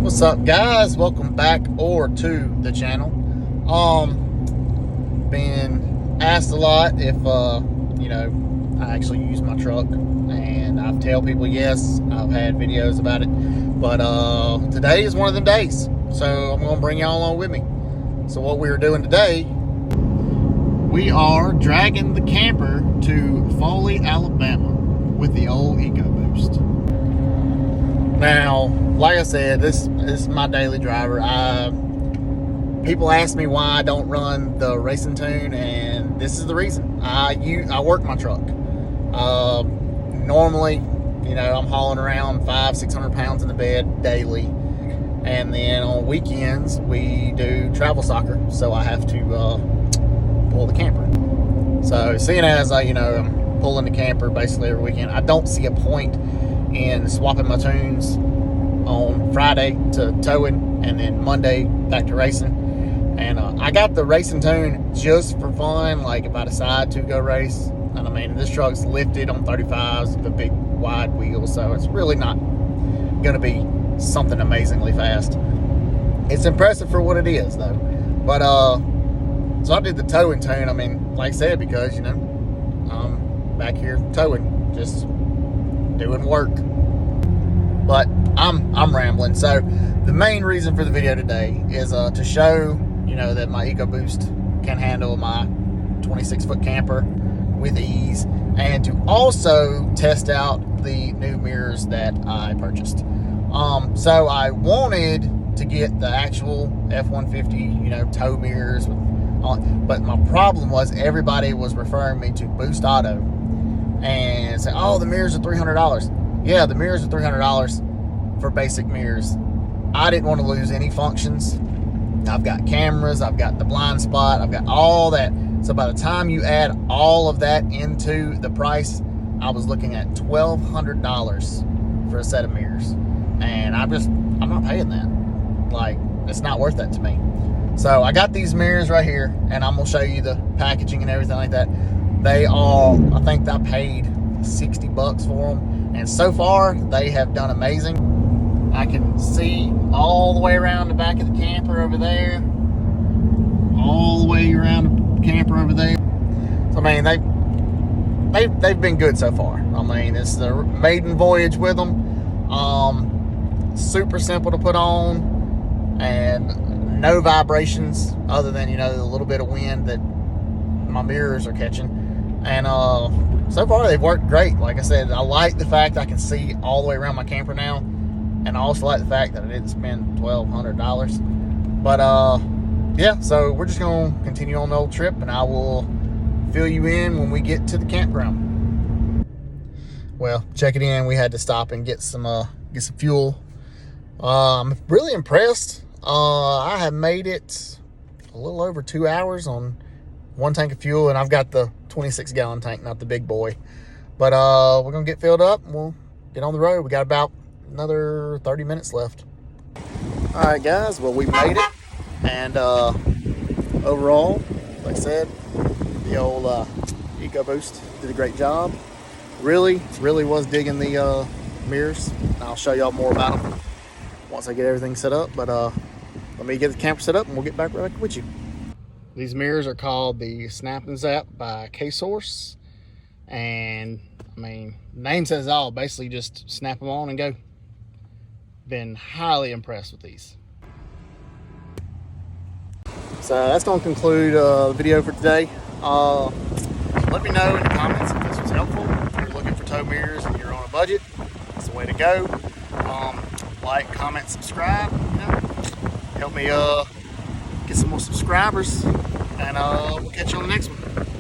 What's up, guys? Welcome back to the channel. Been asked a lot if I actually use my truck, and I've told people yes, I've had videos about it, but today is one of them days, so I'm gonna bring y'all along with me. So what we are doing today, we are dragging the camper to Foley, Alabama with the old EcoBoost. Now, like I said, this is my daily driver. People ask me why I don't run the Racing Tune, and this is the reason. I work my truck. Normally, I'm hauling around 500-600 pounds in the bed daily, and then on weekends we do travel soccer, so I have to pull the camper. So seeing as I'm pulling the camper basically every weekend, I don't see a point in swapping my tunes on Friday to towing and then Monday back to racing. And I got the Racing Tune just for fun, like if I decide to go race. And I mean, this truck's lifted on 35s with a big wide wheel, so it's really not going to be something amazingly fast. It's impressive for what it is, though. But so I did the towing tune. I mean, like I said, because I'm back here towing, just doing work. But I'm rambling. So the main reason for the video today is to show that my EcoBoost can handle my 26-foot camper with ease, and to also test out the new mirrors that I purchased. So I wanted to get the actual F-150 tow mirrors but my problem was everybody was referring me to Boost Auto and say, oh, the mirrors are $300. Yeah, the mirrors are $300 for basic mirrors. I didn't want to lose any functions. I've got cameras, I've got the blind spot, I've got all that. So by the time you add all of that into the price, I was looking at $1,200 for a set of mirrors. And I'm not paying that. Like, it's not worth that to me. So I got these mirrors right here, and I'm gonna show you the packaging and everything like that. They are, I think I paid $60 for them, and so far they have done amazing. I can see all the way around the back of the camper over there, all the way around the camper over there. So I mean, they've been good so far. I mean, it's the maiden voyage with them. Super simple to put on, and no vibrations other than the little bit of wind that my mirrors are catching. And so far they've worked great. Like I said, I like the fact I can see all the way around my camper now, and I also like the fact that I didn't spend $1,200. But yeah, so we're just gonna continue on the old trip, and I will fill you in when we get to the campground. Well, check it in. We had to stop and get some fuel. I'm really impressed. I have made it a little over 2 hours on one tank of fuel, and I've got the 26-gallon tank, not the big boy. But we're gonna get filled up and we'll get on the road. We got about another 30 minutes left. All right, guys, well, we made it, and overall, like I said, the old EcoBoost did a great job. Really was digging the mirrors. I'll show y'all more about them once I get everything set up. But let me get the camper set up and we'll get back right with you. These mirrors are called the Snap and Zap by K-Source, and I mean, name says it all. Basically just snap them on and go. Been highly impressed with these. So that's going to conclude the video for today. Let me know in the comments if this was helpful. If you're looking for tow mirrors and you're on a budget, that's the way to go. Like, comment, subscribe. Help me get some more subscribers, and we'll catch you on the next one.